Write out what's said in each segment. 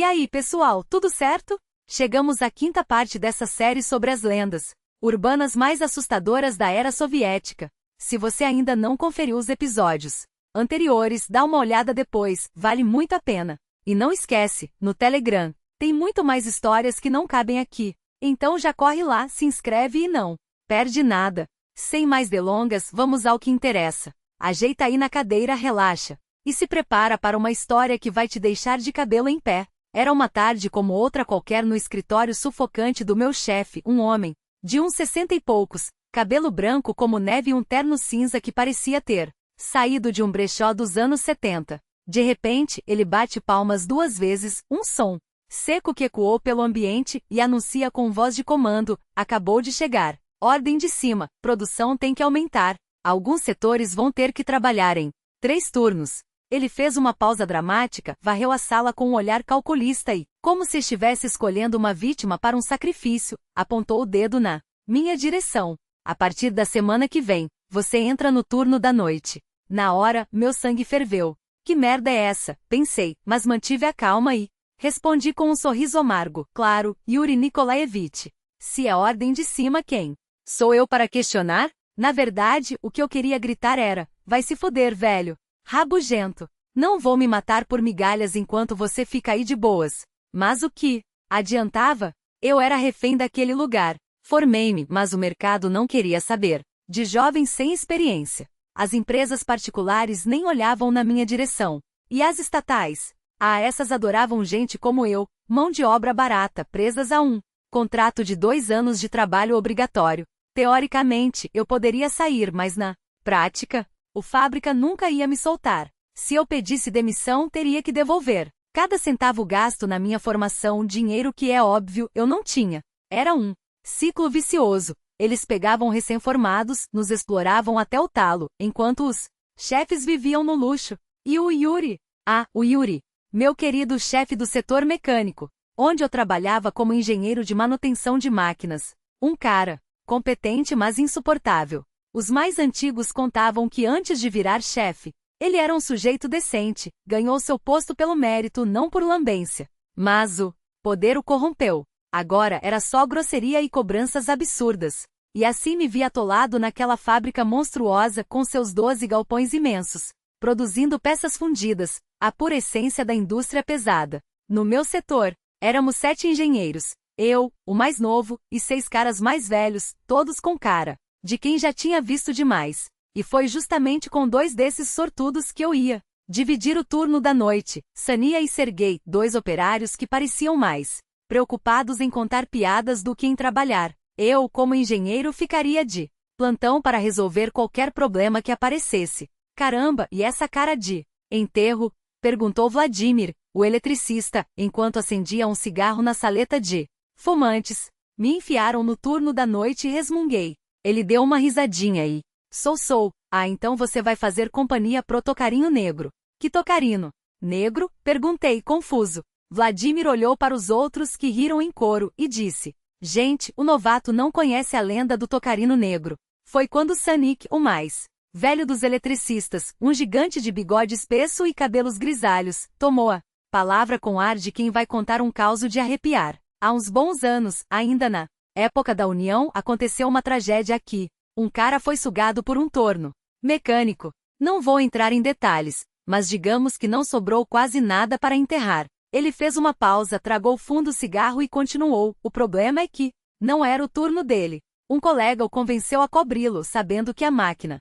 E aí, pessoal, tudo certo? Chegamos à quinta parte dessa série sobre as lendas urbanas mais assustadoras da era soviética. Se você ainda não conferiu os episódios anteriores, dá uma olhada depois, vale muito a pena. E não esquece, no Telegram, tem muito mais histórias que não cabem aqui. Então já corre lá, se inscreve e não perde nada. Sem mais delongas, vamos ao que interessa. Ajeita aí na cadeira, relaxa. E se prepara para uma história que vai te deixar de cabelo em pé. Era uma tarde como outra qualquer no escritório sufocante do meu chefe, um homem, de uns 60 e poucos, cabelo branco como neve e um terno cinza que parecia ter saído de um brechó dos anos 70. De repente, ele bate palmas 2 vezes, um som seco que ecoou pelo ambiente, e anuncia com voz de comando: acabou de chegar. Ordem de cima, produção tem que aumentar. Alguns setores vão ter que trabalhar em 3 turnos. Ele fez uma pausa dramática, varreu a sala com um olhar calculista e, como se estivesse escolhendo uma vítima para um sacrifício, apontou o dedo na minha direção. A partir da semana que vem, você entra no turno da noite. Na hora, meu sangue ferveu. Que merda é essa? Pensei, mas mantive a calma e respondi com um sorriso amargo. Claro, Yuri Nikolaevich. Se é ordem de cima, quem sou eu para questionar? Na verdade, o que eu queria gritar era: vai se fuder, velho. Rabugento. Não vou me matar por migalhas enquanto você fica aí de boas. Mas o que adiantava? Eu era refém daquele lugar. Formei-me, mas o mercado não queria saber. De jovem sem experiência. As empresas particulares nem olhavam na minha direção. E as estatais? Ah, essas adoravam gente como eu, mão de obra barata, presas a um contrato de 2 anos de trabalho obrigatório. Teoricamente, eu poderia sair, mas na prática, o fábrica nunca ia me soltar. Se eu pedisse demissão, teria que devolver cada centavo gasto na minha formação, dinheiro que é óbvio, eu não tinha. Era um ciclo vicioso. Eles pegavam recém-formados, nos exploravam até o talo, enquanto os chefes viviam no luxo. E o Yuri? Ah, o Yuri. Meu querido chefe do setor mecânico, onde eu trabalhava como engenheiro de manutenção de máquinas. Um cara competente, mas insuportável. Os mais antigos contavam que antes de virar chefe, ele era um sujeito decente, ganhou seu posto pelo mérito, não por lambência. Mas o poder o corrompeu. Agora era só grosseria e cobranças absurdas. E assim me vi atolado naquela fábrica monstruosa com seus 12 galpões imensos, produzindo peças fundidas, a pura essência da indústria pesada. No meu setor, éramos 7 engenheiros, eu, o mais novo, e 6 caras mais velhos, todos com cara de quem já tinha visto demais. E foi justamente com 2 desses sortudos que eu ia dividir o turno da noite. Sania e Sergei, 2 operários que pareciam mais preocupados em contar piadas do que em trabalhar. Eu, como engenheiro, ficaria de plantão para resolver qualquer problema que aparecesse. Caramba, e essa cara de enterro? Perguntou Vladimir, o eletricista, enquanto acendia um cigarro na saleta de fumantes. Me enfiaram no turno da noite e resmunguei. Ele deu uma risadinha e sou. Ah, então você vai fazer companhia pro Tocarino Negro. Que Tocarino? Negro? Perguntei, confuso. Vladimir olhou para os outros que riram em coro e disse: gente, o novato não conhece a lenda do Tocarino Negro. Foi quando Sanik, o mais velho dos eletricistas, um gigante de bigode espesso e cabelos grisalhos, tomou a palavra com ar de quem vai contar um caos de arrepiar. Há uns bons anos, ainda na época da União, aconteceu uma tragédia aqui. Um cara foi sugado por um torno mecânico. Não vou entrar em detalhes, mas digamos que não sobrou quase nada para enterrar. Ele fez uma pausa, tragou fundo o cigarro e continuou. O problema é que não era o turno dele. Um colega o convenceu a cobri-lo, sabendo que a máquina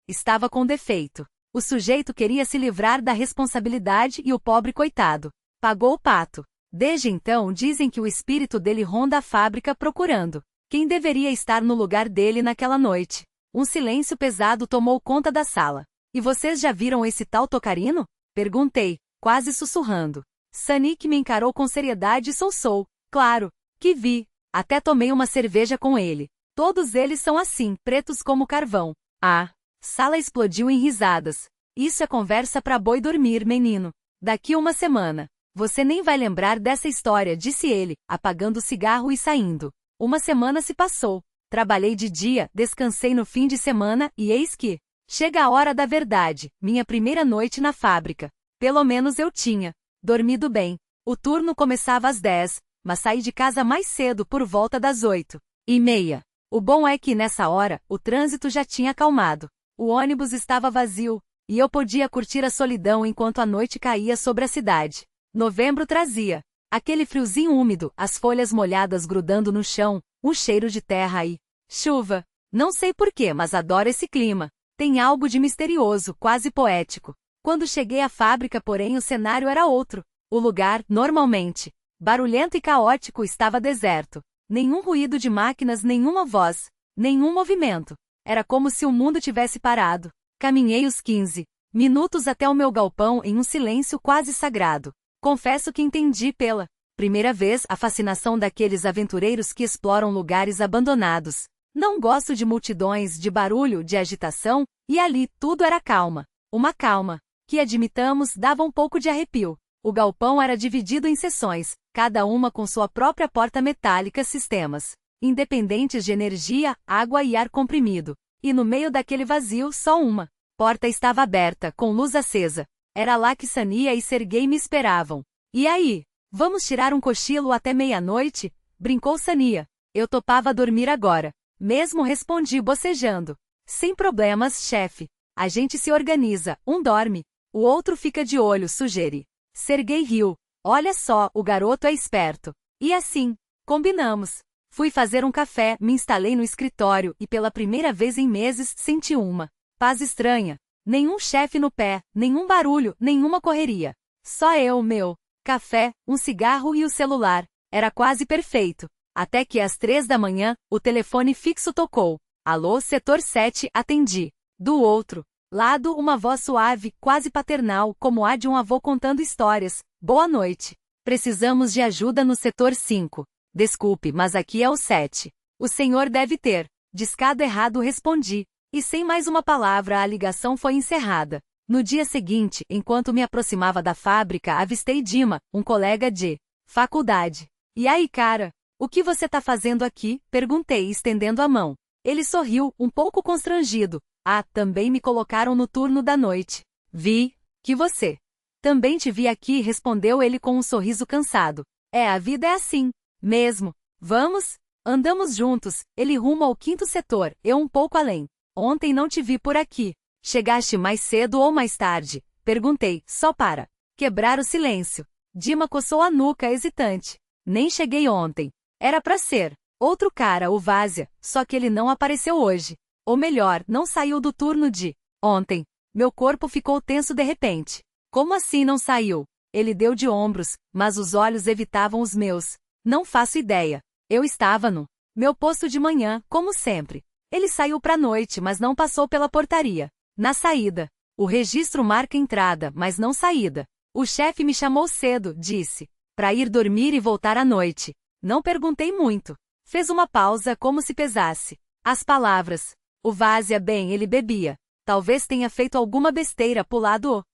estava com defeito. O sujeito queria se livrar da responsabilidade e o pobre coitado pagou o pato. Desde então dizem que o espírito dele ronda a fábrica procurando quem deveria estar no lugar dele naquela noite. Um silêncio pesado tomou conta da sala. E vocês já viram esse tal Tocarino? Perguntei, quase sussurrando. Sanik me encarou com seriedade e sou. Claro, que vi. Até tomei uma cerveja com ele. Todos eles são assim, pretos como carvão. Ah! Sala explodiu em risadas. Isso é conversa pra boi dormir, menino. Daqui uma semana. Você nem vai lembrar dessa história, disse ele, apagando o cigarro e saindo. Uma semana se passou. Trabalhei de dia, descansei no fim de semana, e eis que chega a hora da verdade, minha primeira noite na fábrica. Pelo menos eu tinha dormido bem. O turno começava às 10, mas saí de casa mais cedo por volta das 8h30. O bom é que nessa hora, o trânsito já tinha acalmado. O ônibus estava vazio, e eu podia curtir a solidão enquanto a noite caía sobre a cidade. Novembro trazia aquele friozinho úmido, as folhas molhadas grudando no chão, um cheiro de terra e chuva. Não sei porquê, mas adoro esse clima. Tem algo de misterioso, quase poético. Quando cheguei à fábrica, porém, o cenário era outro. O lugar, normalmente barulhento e caótico, estava deserto. Nenhum ruído de máquinas, nenhuma voz, nenhum movimento. Era como se o mundo tivesse parado. Caminhei os 15 minutos até o meu galpão em um silêncio quase sagrado. Confesso que entendi pela primeira vez a fascinação daqueles aventureiros que exploram lugares abandonados. Não gosto de multidões, de barulho, de agitação, e ali tudo era calma. Uma calma que, admitamos, dava um pouco de arrepio. O galpão era dividido em seções, cada uma com sua própria porta metálica, sistemas independentes de energia, água e ar comprimido. E no meio daquele vazio, só uma porta estava aberta, com luz acesa. Era lá que Sania e Serguei me esperavam. E aí? Vamos tirar um cochilo até meia-noite? Brincou Sania. Eu topava dormir agora. Mesmo, respondi bocejando. Sem problemas, chefe. A gente se organiza, um dorme, o outro fica de olho, sugere. Serguei riu. Olha só, o garoto é esperto. E assim, combinamos. Fui fazer um café, me instalei no escritório e pela primeira vez em meses senti uma paz estranha. Nenhum chefe no pé, nenhum barulho, nenhuma correria. Só eu, meu café, um cigarro e o celular. Era quase perfeito. Até que às 3 da manhã, o telefone fixo tocou. Alô, setor 7, atendi. Do outro lado, uma voz suave, quase paternal, como a de um avô contando histórias. Boa noite. Precisamos de ajuda no setor 5. Desculpe, mas aqui é o 7. O senhor deve ter discado errado, respondi. E sem mais uma palavra, a ligação foi encerrada. No dia seguinte, enquanto me aproximava da fábrica, avistei Dima, um colega de faculdade. E aí, cara? O que você tá fazendo aqui? Perguntei, estendendo a mão. Ele sorriu, um pouco constrangido. Ah, também me colocaram no turno da noite. Vi que você também te vi aqui, respondeu ele com um sorriso cansado. É, a vida é assim mesmo. Vamos? Andamos juntos, ele rumo ao 5º setor, eu um pouco além. Ontem não te vi por aqui. Chegaste mais cedo ou mais tarde? Perguntei, só para quebrar o silêncio. Dima coçou a nuca, hesitante. Nem cheguei ontem. Era pra ser outro cara, o Várzea, só que ele não apareceu hoje. Ou melhor, não saiu do turno de ontem. Meu corpo ficou tenso de repente. Como assim não saiu? Ele deu de ombros, mas os olhos evitavam os meus. Não faço ideia. Eu estava no meu posto de manhã, como sempre. Ele saiu pra noite, mas não passou pela portaria. Na saída, o registro marca entrada, mas não saída. O chefe me chamou cedo, disse, pra ir dormir e voltar à noite. Não perguntei muito. Fez uma pausa, como se pesasse as palavras. O Várzea, bem, ele bebia. Talvez tenha feito alguma besteira, pulado o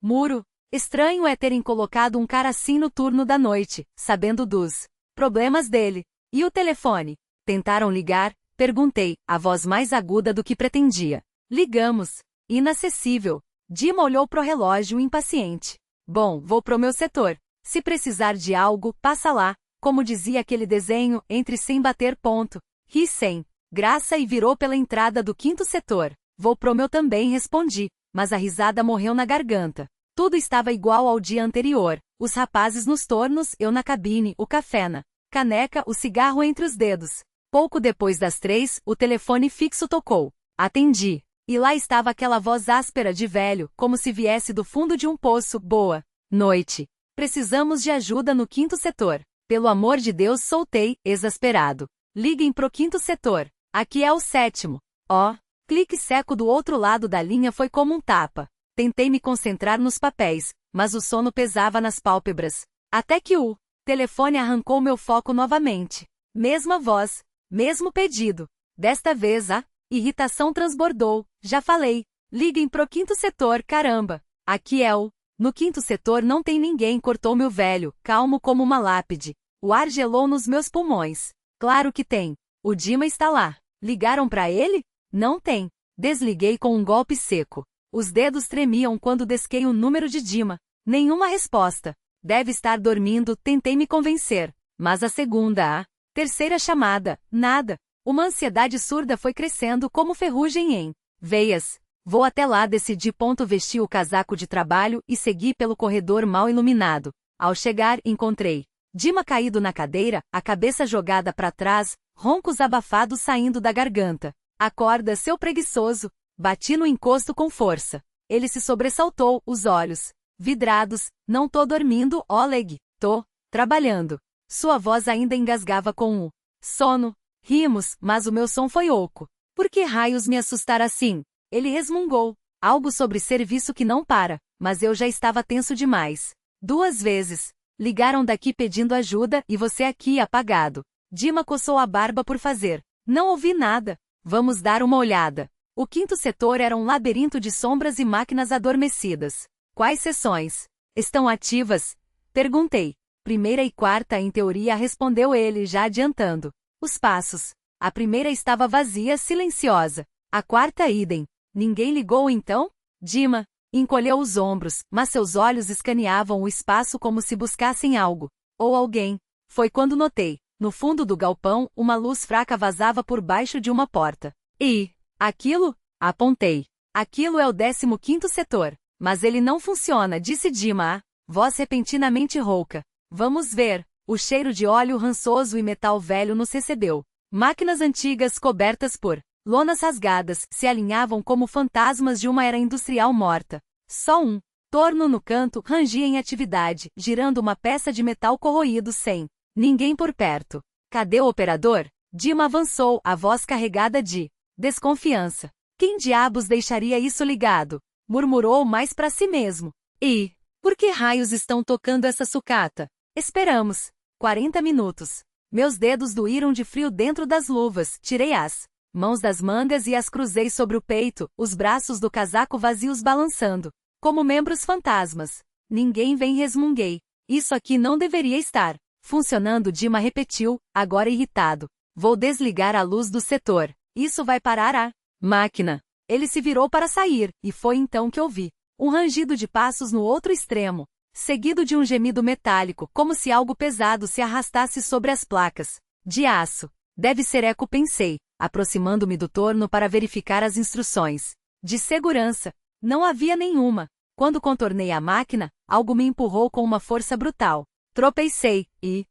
muro. Estranho é terem colocado um cara assim no turno da noite, sabendo dos problemas dele. E o telefone? Tentaram ligar? Perguntei, a voz mais aguda do que pretendia. Ligamos. Inacessível. Dima olhou pro relógio, impaciente. Bom, vou pro meu setor. Se precisar de algo, passa lá. Como dizia aquele desenho, entre sem bater ponto. Ri sem graça e virou pela entrada do 5º setor. Vou pro meu também, respondi, mas a risada morreu na garganta. Tudo estava igual ao dia anterior. Os rapazes nos tornos, eu na cabine, o café na caneca, o cigarro entre os dedos. Pouco depois das 3, o telefone fixo tocou. Atendi. E lá estava aquela voz áspera de velho, como se viesse do fundo de um poço. Boa noite. Precisamos de ajuda no 5º setor. Pelo amor de Deus, soltei, exasperado. Liguem pro 5º setor. Aqui é o 7º. Ó. Clique seco do outro lado da linha foi como um tapa. Tentei me concentrar nos papéis, mas o sono pesava nas pálpebras. Até que o telefone arrancou meu foco novamente. Mesma voz. Mesmo pedido. Desta vez a irritação transbordou. Já falei. Liguem pro 5º setor, caramba. Aqui é o... No 5º setor não tem ninguém, cortou-me o velho, calmo como uma lápide. O ar gelou nos meus pulmões. Claro que tem. O Dima está lá. Ligaram pra ele? Não tem. Desliguei com um golpe seco. Os dedos tremiam quando desquei o número de Dima. Nenhuma resposta. Deve estar dormindo, tentei me convencer. Mas a segunda, a terceira chamada, nada. Uma ansiedade surda foi crescendo como ferrugem em veias. Vou até lá, decidi. Vesti o casaco de trabalho e segui pelo corredor mal iluminado. Ao chegar, encontrei Dima caído na cadeira, a cabeça jogada para trás, roncos abafados saindo da garganta. Acorda, seu preguiçoso. Bati no encosto com força. Ele se sobressaltou, os olhos vidrados. Não tô dormindo, Oleg. Tô trabalhando. Sua voz ainda engasgava com o sono. Rimos, mas o meu som foi oco. Por que raios me assustar assim? Ele resmungou. Algo sobre serviço que não para, mas eu já estava tenso demais. 2 vezes. Ligaram daqui pedindo ajuda e você aqui apagado. Dima coçou a barba por fazer. Não ouvi nada. Vamos dar uma olhada. O 5º setor era um labirinto de sombras e máquinas adormecidas. Quais seções estão ativas? Perguntei. 1ª e 4ª, em teoria, respondeu ele, já adiantando os passos. A 1ª estava vazia, silenciosa. A 4ª, idem. Ninguém ligou então? Dima encolheu os ombros, mas seus olhos escaneavam o espaço como se buscassem algo. Ou alguém. Foi quando notei. No fundo do galpão, uma luz fraca vazava por baixo de uma porta. E aquilo? Apontei. Aquilo é o 15º setor. Mas ele não funciona, disse Dima, a voz repentinamente rouca. Vamos ver. O cheiro de óleo rançoso e metal velho nos recebeu. Máquinas antigas cobertas por lonas rasgadas se alinhavam como fantasmas de uma era industrial morta. Só um torno no canto rangia em atividade, girando uma peça de metal corroído sem ninguém por perto. Cadê o operador? Dima avançou, a voz carregada de desconfiança. Quem diabos deixaria isso ligado? Murmurou mais para si mesmo. E por que raios estão tocando essa sucata? Esperamos 40 minutos. Meus dedos doíram de frio dentro das luvas, tirei as mãos das mangas e as cruzei sobre o peito, os braços do casaco vazios balançando, como membros fantasmas. Ninguém vem, resmunguei. Isso aqui não deveria estar funcionando, Dima repetiu, agora irritado. Vou desligar a luz do setor. Isso vai parar a máquina. Ele se virou para sair, e foi então que ouvi um rangido de passos no outro extremo, seguido de um gemido metálico, como se algo pesado se arrastasse sobre as placas de aço. Deve ser eco, pensei, aproximando-me do torno para verificar as instruções de segurança. Não havia nenhuma. Quando contornei a máquina, algo me empurrou com uma força brutal. Tropecei, e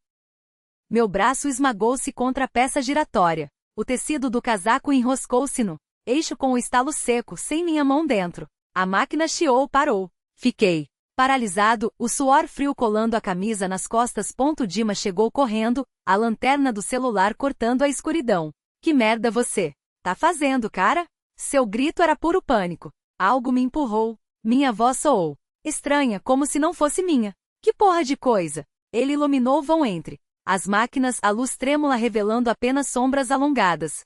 meu braço esmagou-se contra a peça giratória. O tecido do casaco enroscou-se no eixo com o estalo seco, sem minha mão dentro. A máquina chiou, parou. Fiquei paralisado, o suor frio colando a camisa nas costas. Dima chegou correndo, a lanterna do celular cortando a escuridão. Que merda você tá fazendo, cara? Seu grito era puro pânico. Algo me empurrou. Minha voz soou estranha, como se não fosse minha. Que porra de coisa? Ele iluminou o vão entre as máquinas, a luz trêmula revelando apenas sombras alongadas.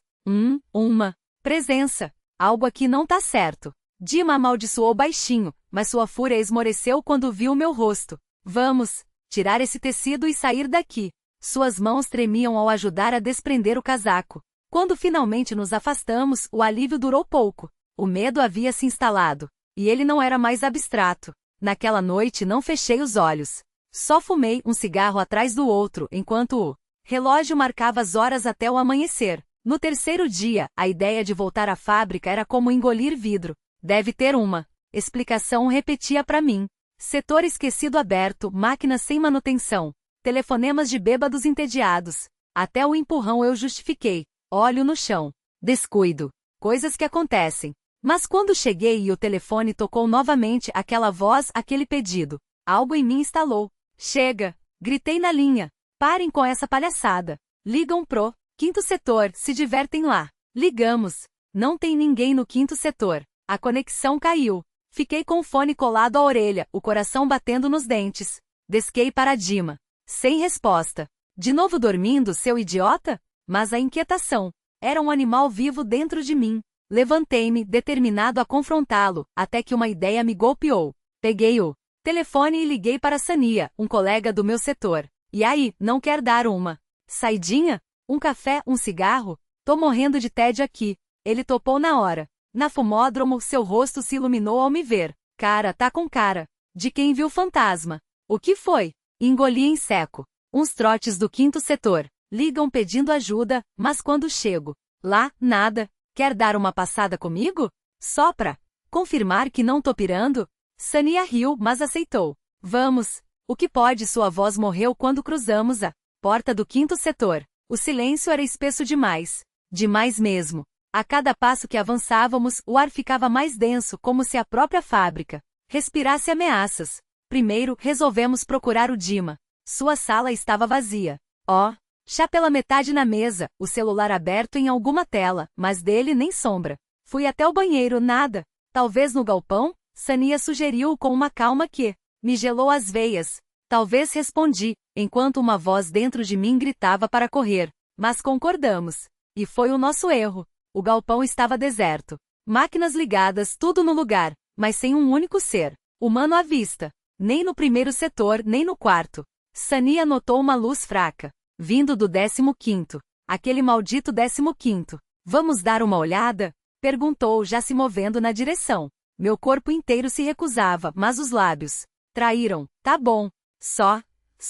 Uma presença. Algo aqui não tá certo. Dima amaldiçoou baixinho, mas sua fúria esmoreceu quando viu meu rosto. Vamos tirar esse tecido e sair daqui. Suas mãos tremiam ao ajudar a desprender o casaco. Quando finalmente nos afastamos, o alívio durou pouco. O medo havia se instalado. E ele não era mais abstrato. Naquela noite não fechei os olhos. Só fumei um cigarro atrás do outro, enquanto o relógio marcava as horas até o amanhecer. No 3º dia, a ideia de voltar à fábrica era como engolir vidro. Deve ter uma explicação, repetia para mim. Setor esquecido aberto, máquinas sem manutenção. Telefonemas de bêbados entediados. Até o empurrão eu justifiquei. Olho no chão. Descuido. Coisas que acontecem. Mas quando cheguei e o telefone tocou novamente, aquela voz, aquele pedido. Algo em mim estalou. Chega! Gritei na linha. Parem com essa palhaçada. Ligam pro 5º setor, se divertem lá. Ligamos. Não tem ninguém no 5º setor. A conexão caiu. Fiquei com o fone colado à orelha, o coração batendo nos dentes. Desquei para Dima. Sem resposta. De novo dormindo, seu idiota? Mas a inquietação. Era um animal vivo dentro de mim. Levantei-me, determinado a confrontá-lo, até que uma ideia me golpeou. Peguei o telefone e liguei para Sania, um colega do meu setor. E aí, não quer dar uma saidinha? Um café, um cigarro? Tô morrendo de tédio aqui. Ele topou na hora. Na fumódromo, seu rosto se iluminou ao me ver. Cara, tá com cara de quem viu fantasma. O que foi? Engoli em seco. Uns trotes do quinto setor. Ligam pedindo ajuda, mas quando chego lá, nada. Quer dar uma passada comigo? Só pra confirmar que não tô pirando? Sania riu, mas aceitou. Vamos. O que pode? Sua voz morreu quando cruzamos a porta do quinto setor. O silêncio era espesso demais. Demais mesmo. A cada passo que avançávamos, o ar ficava mais denso, como se a própria fábrica respirasse ameaças. Primeiro, resolvemos procurar o Dima. Sua sala estava vazia. Chá pela metade na mesa, o celular aberto em alguma tela, mas dele nem sombra. Fui até o banheiro, nada. Talvez no galpão? Sania sugeriu com uma calma que me gelou as veias. Talvez, respondi, enquanto uma voz dentro de mim gritava para correr. Mas concordamos. E foi o nosso erro. O galpão estava deserto. Máquinas ligadas, tudo no lugar, mas sem um único ser humano à vista. Nem no primeiro setor, nem no quarto. Sania notou uma luz fraca, vindo do 15º. Aquele maldito 15º. Vamos dar uma olhada? Perguntou, já se movendo na direção. Meu corpo inteiro se recusava, mas os lábios traíram. Tá bom. Só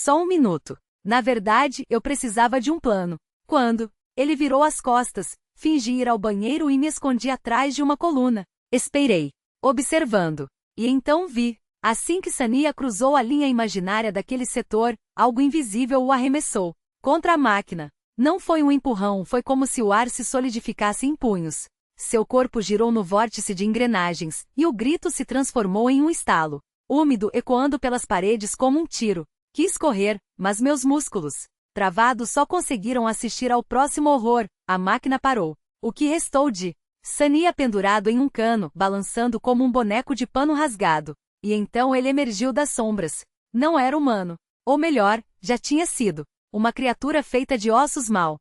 um minuto. Na verdade, eu precisava de um plano. Quando ele virou as costas, fingi ir ao banheiro e me escondi atrás de uma coluna. Esperei, observando. E então vi. Assim que Sania cruzou a linha imaginária daquele setor, algo invisível o arremessou contra a máquina. Não foi um empurrão, foi como se o ar se solidificasse em punhos. Seu corpo girou no vórtice de engrenagens, e o grito se transformou em um estalo, úmido, ecoando pelas paredes como um tiro. Quis correr, mas meus músculos, travados, só conseguiram assistir ao próximo horror. A máquina parou. O que restou de Sania pendurado em um cano, balançando como um boneco de pano rasgado. E então ele emergiu das sombras. Não era humano. Ou melhor, já tinha sido. Uma criatura feita de ossos mal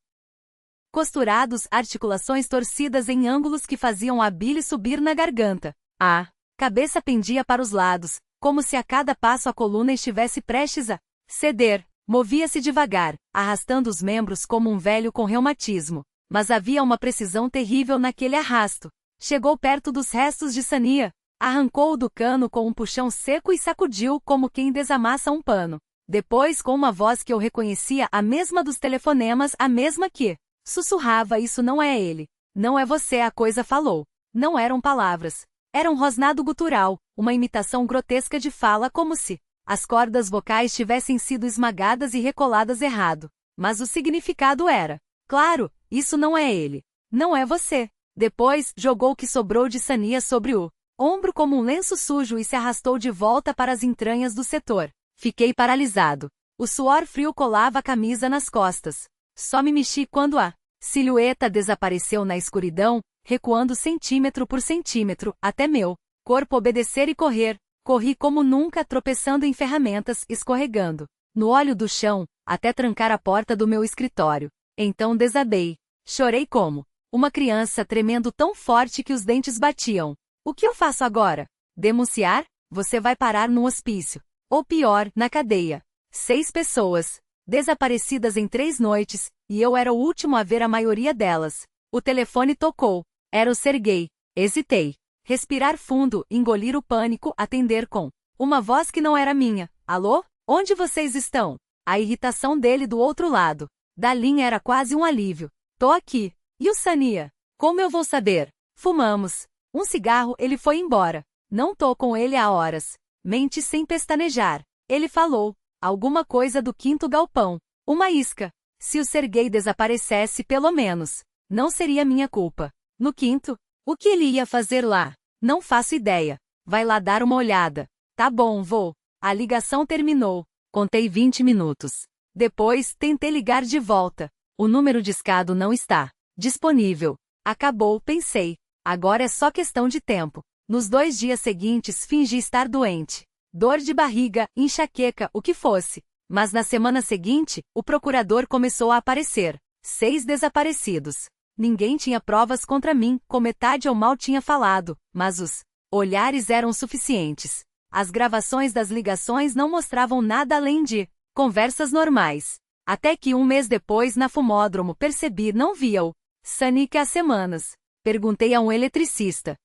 costurados, articulações torcidas em ângulos que faziam a bile subir na garganta. A cabeça pendia para os lados, como se a cada passo a coluna estivesse prestes a ceder. Movia-se devagar, arrastando os membros como um velho com reumatismo. Mas havia uma precisão terrível naquele arrasto. Chegou perto dos restos de Sania. Arrancou-o do cano com um puxão seco e sacudiu como quem desamassa um pano. Depois, com uma voz que eu reconhecia, a mesma dos telefonemas, a mesma que sussurrava: isso não é ele. Não é você, a coisa falou. Não eram palavras. Era um rosnado gutural, uma imitação grotesca de fala, como se as cordas vocais tivessem sido esmagadas e recoladas errado. Mas o significado era: claro, isso não é ele. Não é você. Depois, jogou o que sobrou de Sania sobre o ombro como um lenço sujo e se arrastou de volta para as entranhas do setor. Fiquei paralisado. O suor frio colava a camisa nas costas. Só me mexi quando a silhueta desapareceu na escuridão, recuando centímetro por centímetro, até meu corpo obedecer e correr. Corri como nunca, tropeçando em ferramentas, escorregando no óleo do chão, até trancar a porta do meu escritório. Então desabei. Chorei como uma criança, tremendo tão forte que os dentes batiam. O que eu faço agora? Denunciar? Você vai parar no hospício. Ou pior, na cadeia. 6 pessoas desaparecidas em 3 noites, e eu era o último a ver a maioria delas. O telefone tocou. Era o Serguei. Hesitei. Respirar fundo, engolir o pânico, atender com uma voz que não era minha. Alô? Onde vocês estão? A irritação dele do outro lado da linha era quase um alívio. Tô aqui. E o Sania? Como eu vou saber? Fumamos um cigarro, ele foi embora. Não tô com ele há horas. Mente sem pestanejar. Ele falou alguma coisa do 5º galpão. Uma isca. Se o Serguei desaparecesse, pelo menos não seria minha culpa. No 5º? O que ele ia fazer lá? Não faço ideia. Vai lá dar uma olhada. Tá bom, vou. A ligação terminou. Contei 20 minutos. Depois, tentei ligar de volta. O número discado não está disponível. Acabou, pensei. Agora é só questão de tempo. Nos 2 dias seguintes, fingi estar doente. Dor de barriga, enxaqueca, o que fosse. Mas na semana seguinte, o procurador começou a aparecer. 6 desaparecidos. Ninguém tinha provas contra mim, com metade eu mal tinha falado, mas os olhares eram suficientes. As gravações das ligações não mostravam nada além de conversas normais. Até que 1 mês depois, na Fumódromo, percebi, não via-o Sanic há semanas. Perguntei a um eletricista.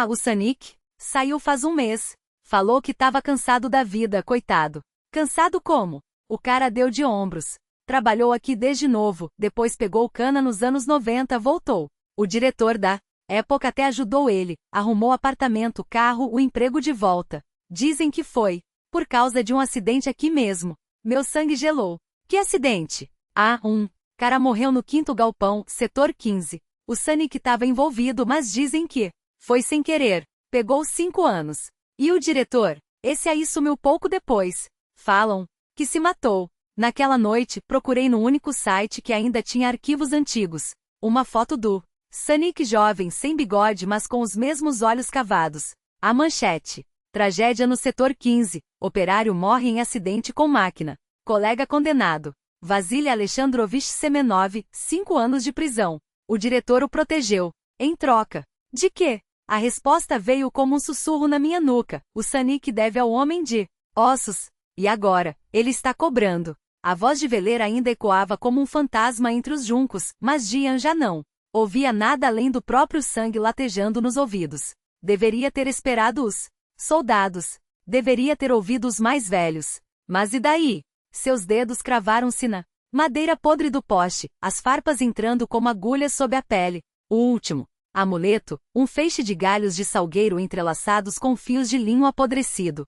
O Sanic? Saiu faz 1 mês. Falou que estava cansado da vida, coitado. Cansado como? O cara deu de ombros. Trabalhou aqui desde novo, depois pegou cana nos anos 90, voltou. O diretor da época até ajudou ele, arrumou apartamento, carro, o emprego de volta. Dizem que foi por causa de um acidente aqui mesmo. Meu sangue gelou. Que acidente? Ah, cara morreu no 5º galpão, setor 15. O Sonic estava envolvido, mas dizem que foi sem querer. Pegou 5 anos. E o diretor? Esse aí sumiu pouco depois. Falam que se matou. Naquela noite, procurei no único site que ainda tinha arquivos antigos. Uma foto do Sonic jovem, sem bigode, mas com os mesmos olhos cavados. A manchete. Tragédia no setor 15. Operário morre em acidente com máquina. Colega condenado. Vasily Alexandrovich Semenov, 5 anos de prisão. O diretor o protegeu. Em troca. De quê? A resposta veio como um sussurro na minha nuca. O Sonic deve ao homem de ossos. E agora? Ele está cobrando. A voz de Veler ainda ecoava como um fantasma entre os juncos, mas Dian já não ouvia nada além do próprio sangue latejando nos ouvidos. Deveria ter esperado os soldados. Deveria ter ouvido os mais velhos. Mas e daí? Seus dedos cravaram-se na madeira podre do poste, as farpas entrando como agulhas sob a pele. O último amuleto, um feixe de galhos de salgueiro entrelaçados com fios de linho apodrecido.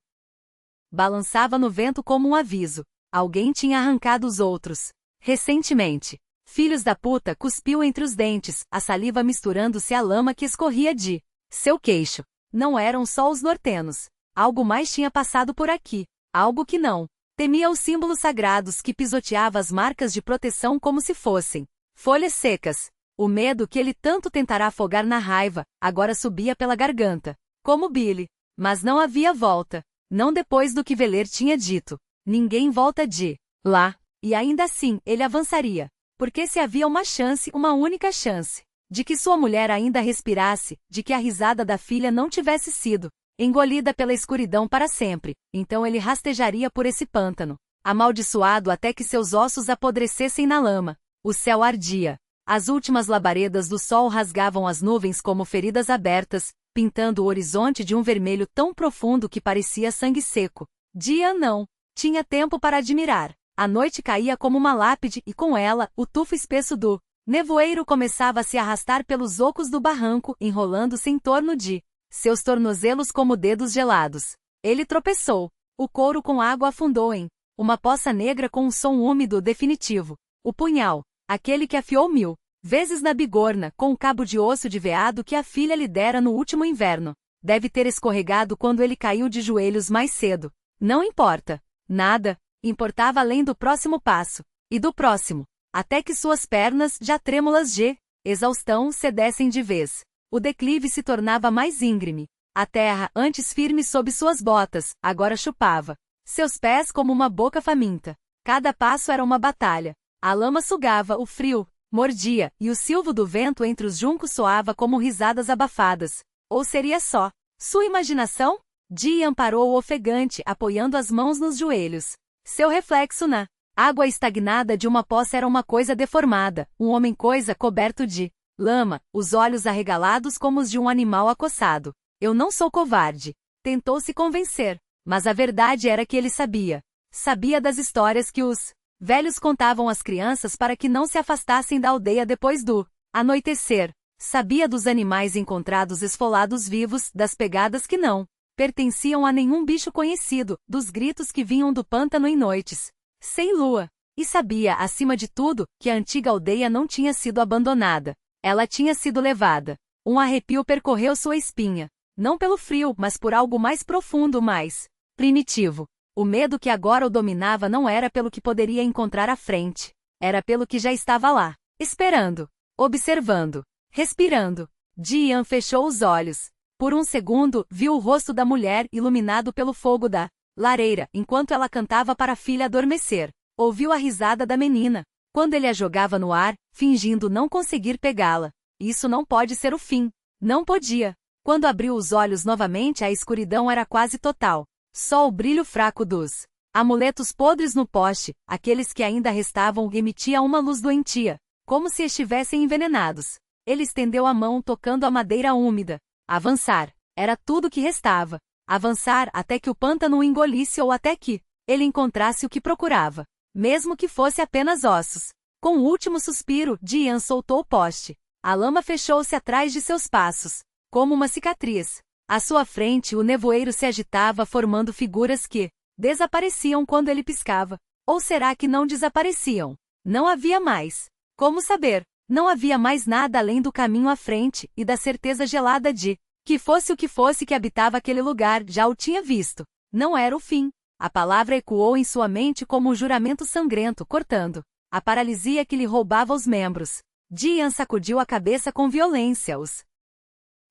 Balançava no vento como um aviso. Alguém tinha arrancado os outros. Recentemente. Filhos da puta, cuspiu entre os dentes, a saliva misturando-se à lama que escorria de seu queixo. Não eram só os nortenos. Algo mais tinha passado por aqui. Algo que não temia os símbolos sagrados, que pisoteava as marcas de proteção como se fossem folhas secas. O medo que ele tanto tentará afogar na raiva, agora subia pela garganta. Como Billy. Mas não havia volta. Não depois do que Veler tinha dito. Ninguém volta de lá. E ainda assim, ele avançaria. Porque se havia uma chance, uma única chance, de que sua mulher ainda respirasse, de que a risada da filha não tivesse sido engolida pela escuridão para sempre, então ele rastejaria por esse pântano, amaldiçoado até que seus ossos apodrecessem na lama. O céu ardia. As últimas labaredas do sol rasgavam as nuvens como feridas abertas, pintando o horizonte de um vermelho tão profundo que parecia sangue seco. Dian não tinha tempo para admirar. A noite caía como uma lápide e com ela, o tufo espesso do nevoeiro começava a se arrastar pelos ocos do barranco, enrolando-se em torno de seus tornozelos como dedos gelados. Ele tropeçou. O couro com água afundou em uma poça negra com um som úmido definitivo. O punhal, aquele que afiou 1000 vezes na bigorna, com o cabo de osso de veado que a filha lhe dera no último inverno, deve ter escorregado quando ele caiu de joelhos mais cedo. Não importa. Nada importava além do próximo passo, e do próximo, até que suas pernas, já trêmulas de exaustão, cedessem de vez. O declive se tornava mais íngreme. A terra, antes firme sob suas botas, agora chupava seus pés como uma boca faminta. Cada passo era uma batalha. A lama sugava, o frio mordia, e o silvo do vento entre os juncos soava como risadas abafadas. Ou seria só sua imaginação? Dian parou ofegante, apoiando as mãos nos joelhos. Seu reflexo na água estagnada de uma poça era uma coisa deformada, um homem-coisa coberto de lama, os olhos arregalados como os de um animal acossado. Eu não sou covarde. Tentou se convencer, mas a verdade era que ele sabia. Sabia das histórias que os velhos contavam às crianças para que não se afastassem da aldeia depois do anoitecer. Sabia dos animais encontrados esfolados vivos, das pegadas que não pertenciam a nenhum bicho conhecido, dos gritos que vinham do pântano em noites sem lua. E sabia, acima de tudo, que a antiga aldeia não tinha sido abandonada. Ela tinha sido levada. Um arrepio percorreu sua espinha. Não pelo frio, mas por algo mais profundo, mais primitivo. O medo que agora o dominava não era pelo que poderia encontrar à frente. Era pelo que já estava lá, esperando, observando, respirando. Dian fechou os olhos. Por um segundo, viu o rosto da mulher iluminado pelo fogo da lareira, enquanto ela cantava para a filha adormecer. Ouviu a risada da menina, quando ele a jogava no ar, fingindo não conseguir pegá-la. Isso não pode ser o fim. Não podia. Quando abriu os olhos novamente, a escuridão era quase total. Só o brilho fraco dos amuletos podres no poste, aqueles que ainda restavam, emitia uma luz doentia, como se estivessem envenenados. Ele estendeu a mão tocando a madeira úmida. Avançar. Era tudo que restava. Avançar até que o pântano o engolisse ou até que ele encontrasse o que procurava, mesmo que fosse apenas ossos. Com o último suspiro, Dian soltou o poste. A lama fechou-se atrás de seus passos, como uma cicatriz. À sua frente, o nevoeiro se agitava formando figuras que desapareciam quando ele piscava. Ou será que não desapareciam? Não havia mais. Como saber? Não havia mais nada além do caminho à frente e da certeza gelada de que fosse o que fosse que habitava aquele lugar, já o tinha visto. Não era o fim. A palavra ecoou em sua mente como um juramento sangrento, cortando a paralisia que lhe roubava os membros. Dian sacudiu a cabeça com violência, os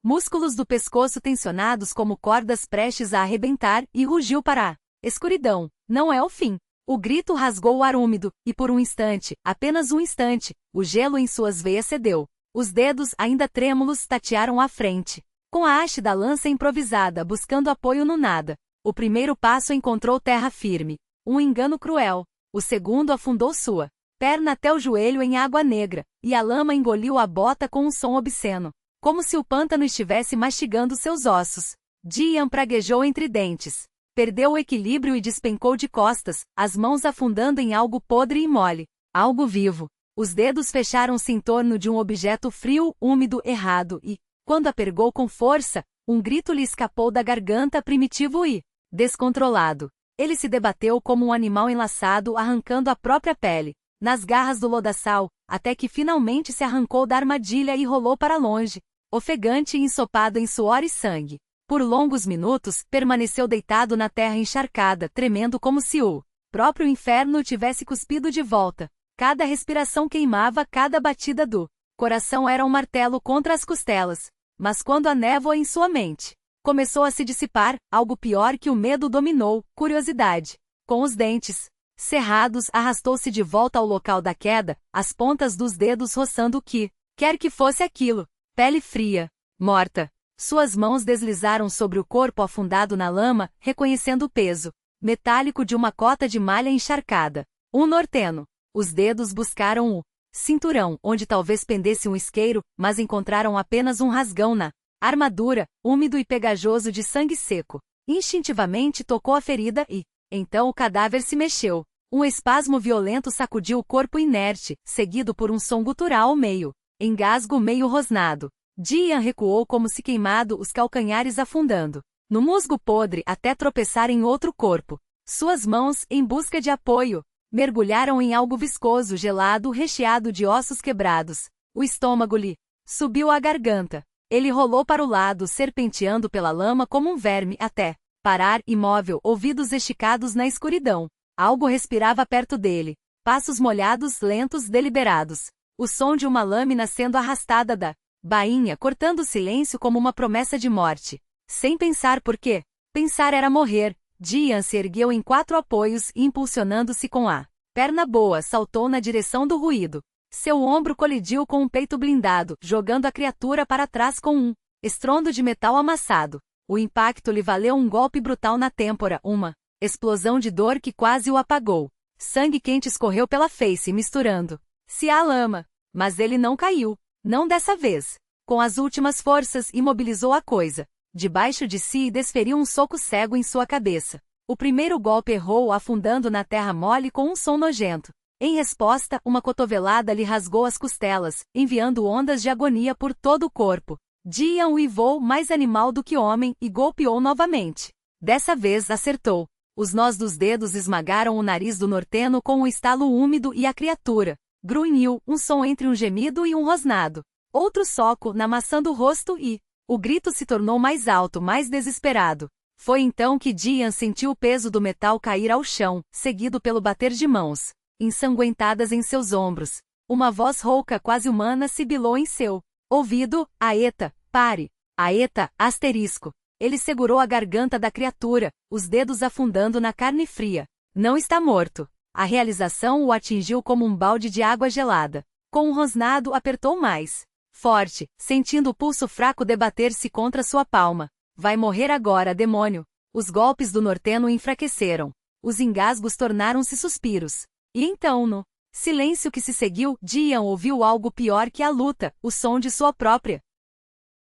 músculos do pescoço tensionados como cordas prestes a arrebentar, e rugiu para a escuridão. Não é o fim. O grito rasgou o ar úmido, e por um instante, apenas um instante, o gelo em suas veias cedeu. Os dedos, ainda trêmulos, tatearam à frente, com a haste da lança improvisada, buscando apoio no nada. O primeiro passo encontrou terra firme. Um engano cruel. O segundo afundou sua perna até o joelho em água negra, e a lama engoliu a bota com um som obsceno, como se o pântano estivesse mastigando seus ossos. Dian praguejou entre dentes. Perdeu o equilíbrio e despencou de costas, as mãos afundando em algo podre e mole. Algo vivo. Os dedos fecharam-se em torno de um objeto frio, úmido, errado e, quando apergou com força, um grito lhe escapou da garganta, primitivo e descontrolado. Ele se debateu como um animal enlaçado, arrancando a própria pele, nas garras do lodaçal, até que finalmente se arrancou da armadilha e rolou para longe, ofegante e ensopado em suor e sangue. Por longos minutos, permaneceu deitado na terra encharcada, tremendo como se o próprio inferno tivesse cuspido de volta. Cada respiração queimava, cada batida do coração era um martelo contra as costelas. Mas quando a névoa em sua mente começou a se dissipar, algo pior que o medo dominou, curiosidade. Com os dentes cerrados, arrastou-se de volta ao local da queda, as pontas dos dedos roçando o que quer que fosse aquilo. Pele fria, morta. Suas mãos deslizaram sobre o corpo afundado na lama, reconhecendo o peso metálico de uma cota de malha encharcada. Um norteno. Os dedos buscaram o cinturão, onde talvez pendesse um isqueiro, mas encontraram apenas um rasgão na armadura, úmido e pegajoso de sangue seco. Instintivamente tocou a ferida e, então o cadáver se mexeu. Um espasmo violento sacudiu o corpo inerte, seguido por um som gutural meio engasgo, meio rosnado. Dian recuou como se queimado, os calcanhares afundando no musgo podre até tropeçar em outro corpo. Suas mãos, em busca de apoio, mergulharam em algo viscoso, gelado, recheado de ossos quebrados. O estômago lhe subiu à garganta. Ele rolou para o lado, serpenteando pela lama como um verme, até parar imóvel, ouvidos esticados na escuridão. Algo respirava perto dele. Passos molhados, lentos, deliberados. O som de uma lâmina sendo arrastada da bainha, cortando o silêncio como uma promessa de morte. Sem pensar por quê. Pensar era morrer. Dian se ergueu em 4 apoios e, impulsionando-se com a perna boa, saltou na direção do ruído. Seu ombro colidiu com um peito blindado, jogando a criatura para trás com um estrondo de metal amassado. O impacto lhe valeu um golpe brutal na têmpora, uma explosão de dor que quase o apagou. Sangue quente escorreu pela face, misturando-se à lama. Mas ele não caiu. Não dessa vez. Com as últimas forças, imobilizou a coisa debaixo de si e desferiu um soco cego em sua cabeça. O primeiro golpe errou, afundando na terra mole com um som nojento. Em resposta, uma cotovelada lhe rasgou as costelas, enviando ondas de agonia por todo o corpo. Dian uivou, mais animal do que homem, e golpeou novamente. Dessa vez acertou. Os nós dos dedos esmagaram o nariz do norteno com um estalo úmido e a criatura grunhiu, um som entre um gemido e um rosnado. Outro soco na maçã do rosto e o grito se tornou mais alto, mais desesperado. Foi então que Dian sentiu o peso do metal cair ao chão, seguido pelo bater de mãos ensanguentadas em seus ombros. Uma voz rouca, quase humana, sibilou em seu ouvido: Aeta, pare. Aeta, asterisco. Ele segurou a garganta da criatura, os dedos afundando na carne fria. Não está morto. A realização o atingiu como um balde de água gelada. Com um rosnado, apertou mais forte, sentindo o pulso fraco debater-se contra sua palma. Vai morrer agora, demônio. Os golpes do norteno enfraqueceram. Os engasgos tornaram-se suspiros. E então, no silêncio que se seguiu, Dian ouviu algo pior que a luta, o som de sua própria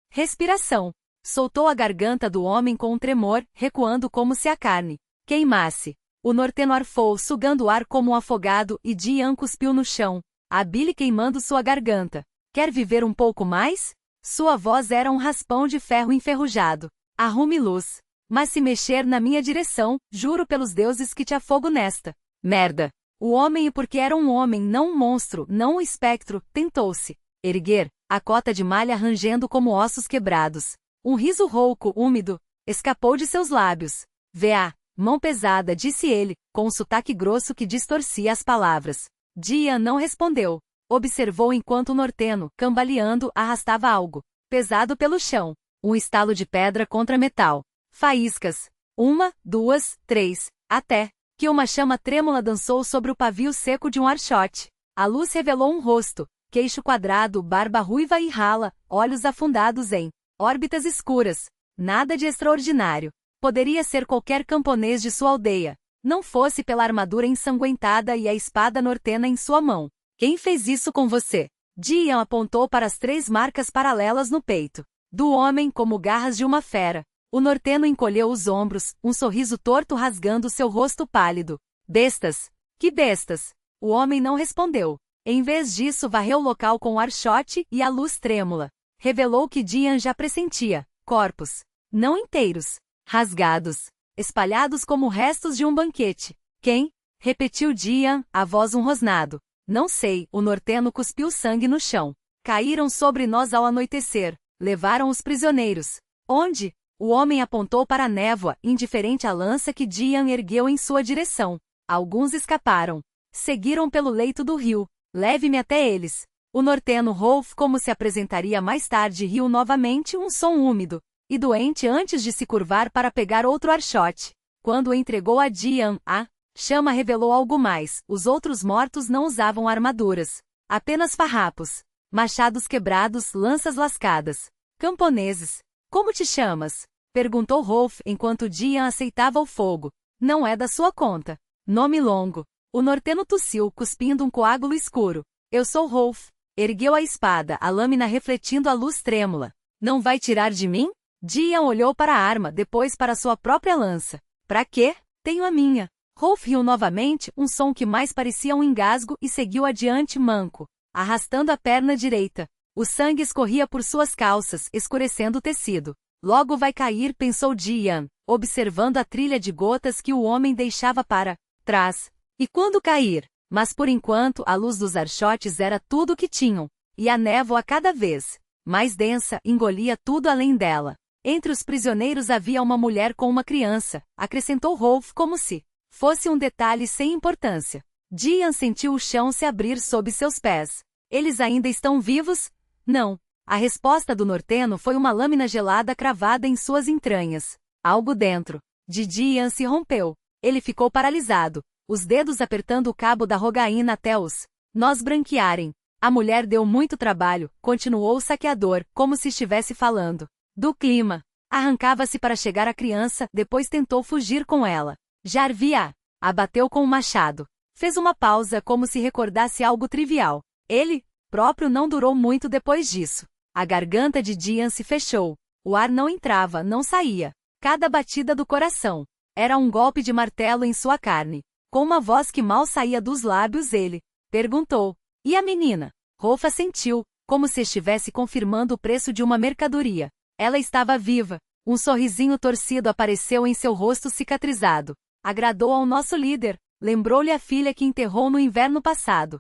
respiração. Soltou a garganta do homem com um tremor, recuando como se a carne queimasse. O norteno arfou, sugando o ar como um afogado, e Dian cuspiu no chão, a bile queimando sua garganta. Quer viver um pouco mais? Sua voz era um raspão de ferro enferrujado. Arrume luz. Mas se mexer na minha direção, juro pelos deuses que te afogo nesta. Merda. O homem, e porque era um homem, não um monstro, não um espectro, tentou-se erguer, a cota de malha rangendo como ossos quebrados. Um riso rouco, úmido, escapou de seus lábios. Vê-a, mão pesada, disse ele, com um sotaque grosso que distorcia as palavras. Dian não respondeu. Observou enquanto o norteno, cambaleando, arrastava algo pesado pelo chão. Um estalo de pedra contra metal. Faíscas. 1, 2, 3, até que uma chama trêmula dançou sobre o pavio seco de um archote. A luz revelou um rosto, queixo quadrado, barba ruiva e rala, olhos afundados em órbitas escuras. Nada de extraordinário. Poderia ser qualquer camponês de sua aldeia, não fosse pela armadura ensanguentada e a espada nortena em sua mão. Quem fez isso com você? Dian apontou para as 3 marcas paralelas no peito do homem como garras de uma fera. O norteno encolheu os ombros, um sorriso torto rasgando seu rosto pálido. Bestas! Que bestas! O homem não respondeu. Em vez disso, varreu o local com o archote e a luz trêmula. Revelou que Dian já pressentia. Corpos. Não inteiros. Rasgados. Espalhados como restos de um banquete. Quem? Repetiu Dian, a voz um rosnado. Não sei, o norteno cuspiu sangue no chão. Caíram sobre nós ao anoitecer. Levaram os prisioneiros. Onde? O homem apontou para a névoa, indiferente à lança que Dian ergueu em sua direção. Alguns escaparam. Seguiram pelo leito do rio. Leve-me até eles. O norteno Rolf, como se apresentaria mais tarde, riu novamente, um som úmido e doente antes de se curvar para pegar outro archote. Quando o entregou a Dian, a chama revelou algo mais. Os outros mortos não usavam armaduras. Apenas farrapos. Machados quebrados, lanças lascadas. Camponeses. Como te chamas? Perguntou Rolf enquanto Dian aceitava o fogo. Não é da sua conta. Nome longo. O norteno tossiu, cuspindo um coágulo escuro. Eu sou Rolf. Ergueu a espada, a lâmina refletindo a luz trêmula. Não vai tirar de mim? Dian olhou para a arma, depois para sua própria lança. Pra quê? Tenho a minha. Rolf riu novamente, um som que mais parecia um engasgo, e seguiu adiante manco, arrastando a perna direita. O sangue escorria por suas calças, escurecendo o tecido. Logo vai cair, pensou Dian, observando a trilha de gotas que o homem deixava para trás. E quando cair? Mas por enquanto a luz dos archotes era tudo o que tinham, e a névoa cada vez mais densa engolia tudo além dela. Entre os prisioneiros havia uma mulher com uma criança, acrescentou Rolf como se fosse um detalhe sem importância. Dian sentiu o chão se abrir sob seus pés. Eles ainda estão vivos? Não. A resposta do norteno foi uma lâmina gelada cravada em suas entranhas. Algo dentro de Dian se rompeu. Ele ficou paralisado, os dedos apertando o cabo da rogaína até os nós branquearem. A mulher deu muito trabalho, continuou o saqueador, como se estivesse falando do clima. Arrancava-se para chegar à criança, depois tentou fugir com ela. Jarvia abateu com o machado. Fez uma pausa como se recordasse algo trivial. Ele próprio não durou muito depois disso. A garganta de Dian se fechou. O ar não entrava, não saía. Cada batida do coração era um golpe de martelo em sua carne. Com uma voz que mal saía dos lábios, ele perguntou: e a menina? Rolf assentiu, como se estivesse confirmando o preço de uma mercadoria. Ela estava viva. Um sorrisinho torcido apareceu em seu rosto cicatrizado. Agradou ao nosso líder. Lembrou-lhe a filha que enterrou no inverno passado.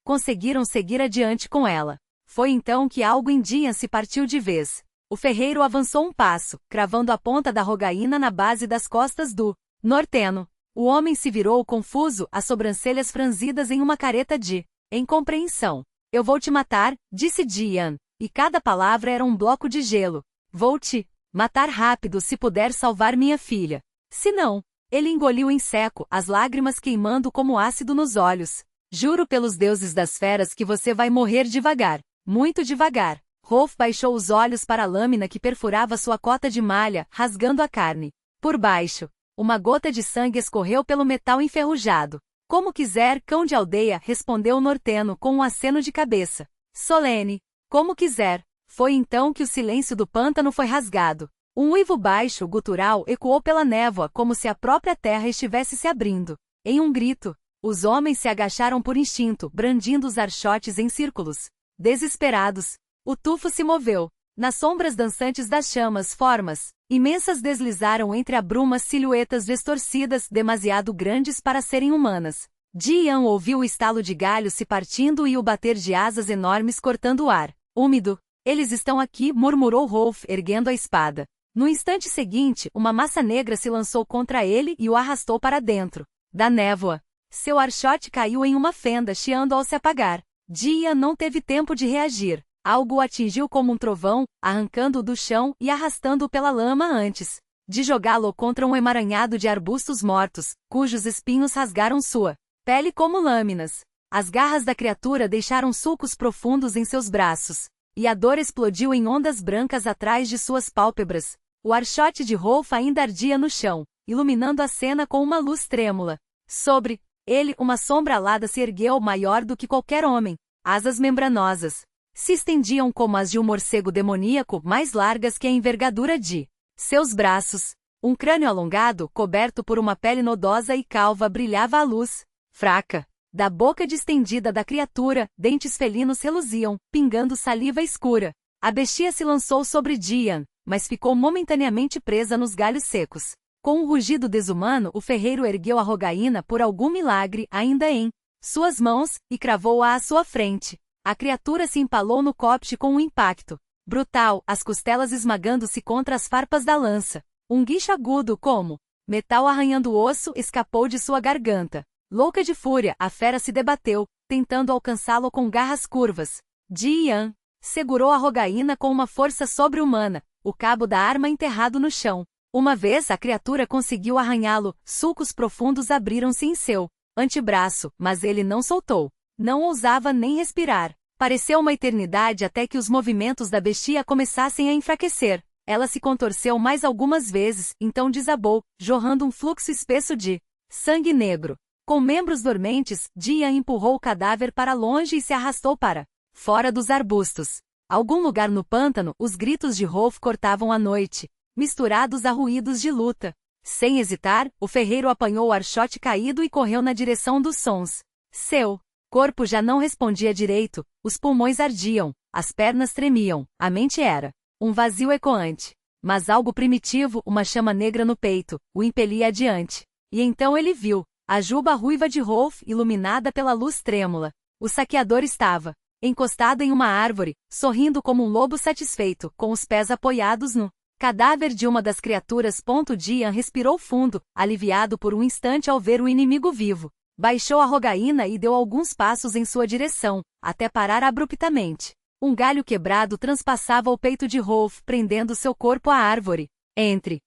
Conseguiram seguir adiante com ela. Foi então que algo em Dian se partiu de vez. O ferreiro avançou um passo, cravando a ponta da rogaína na base das costas do norteno. O homem se virou confuso, as sobrancelhas franzidas em uma careta de incompreensão. Eu vou te matar, disse Dian, e cada palavra era um bloco de gelo. Vou te matar rápido se puder salvar minha filha. Se não, ele engoliu em seco, as lágrimas queimando como ácido nos olhos. Juro pelos deuses das feras que você vai morrer devagar, muito devagar. Rolf baixou os olhos para a lâmina que perfurava sua cota de malha, rasgando a carne. Por baixo, uma gota de sangue escorreu pelo metal enferrujado. Como quiser, cão de aldeia, respondeu o norteno com um aceno de cabeça. Solene. Como quiser. Foi então que o silêncio do pântano foi rasgado. Um uivo baixo, gutural, ecoou pela névoa como se a própria terra estivesse se abrindo. Em um grito, os homens se agacharam por instinto, brandindo os archotes em círculos. Desesperados, o tufo se moveu. Nas sombras dançantes das chamas, formas imensas deslizaram entre a bruma, silhuetas distorcidas, demasiado grandes para serem humanas. Jian ouviu o estalo de galhos se partindo e o bater de asas enormes cortando o ar. Úmido. Eles estão aqui, murmurou Rolf, erguendo a espada. No instante seguinte, uma massa negra se lançou contra ele e o arrastou para dentro da névoa. Seu archote caiu em uma fenda, chiando ao se apagar. Jian não teve tempo de reagir. Algo o atingiu como um trovão, arrancando-o do chão e arrastando-o pela lama antes de jogá-lo contra um emaranhado de arbustos mortos, cujos espinhos rasgaram sua pele como lâminas. As garras da criatura deixaram sulcos profundos em seus braços, e a dor explodiu em ondas brancas atrás de suas pálpebras. O archote de Rolf ainda ardia no chão, iluminando a cena com uma luz trêmula. Sobre ele, uma sombra alada se ergueu, maior do que qualquer homem. Asas membranosas se estendiam como as de um morcego demoníaco, mais largas que a envergadura de seus braços. Um crânio alongado, coberto por uma pele nodosa e calva, brilhava à luz fraca da boca distendida da criatura. Dentes felinos reluziam, pingando saliva escura. A bestia se lançou sobre Jian, mas ficou momentaneamente presa nos galhos secos. Com um rugido desumano, o ferreiro ergueu a rogaína por algum milagre ainda em suas mãos, e cravou-a à sua frente. A criatura se empalou no copte com um impacto brutal, as costelas esmagando-se contra as farpas da lança. Um guincho agudo como metal arranhando o osso escapou de sua garganta. Louca de fúria, a fera se debateu, tentando alcançá-lo com garras curvas. Jian segurou a rogaína com uma força sobre-humana, o cabo da arma enterrado no chão. Uma vez a criatura conseguiu arranhá-lo, sulcos profundos abriram-se em seu antebraço, mas ele não soltou. Não ousava nem respirar. Pareceu uma eternidade até que os movimentos da bestia começassem a enfraquecer. Ela se contorceu mais algumas vezes, então desabou, jorrando um fluxo espesso de sangue negro. Com membros dormentes, Jian empurrou o cadáver para longe e se arrastou para fora dos arbustos. Algum lugar no pântano, os gritos de Rolf cortavam a noite, misturados a ruídos de luta. Sem hesitar, o ferreiro apanhou o archote caído e correu na direção dos sons. Seu corpo já não respondia direito, os pulmões ardiam, as pernas tremiam, a mente era um vazio ecoante. Mas algo primitivo, uma chama negra no peito, o impelia adiante. E então ele viu a juba ruiva de Rolf iluminada pela luz trêmula. O saqueador estava encostado em uma árvore, sorrindo como um lobo satisfeito, com os pés apoiados no cadáver de uma das criaturas. Jian respirou fundo, aliviado por um instante ao ver o inimigo vivo. Baixou a rogaína e deu alguns passos em sua direção, até parar abruptamente. Um galho quebrado transpassava o peito de Rolf, prendendo seu corpo à árvore. Entre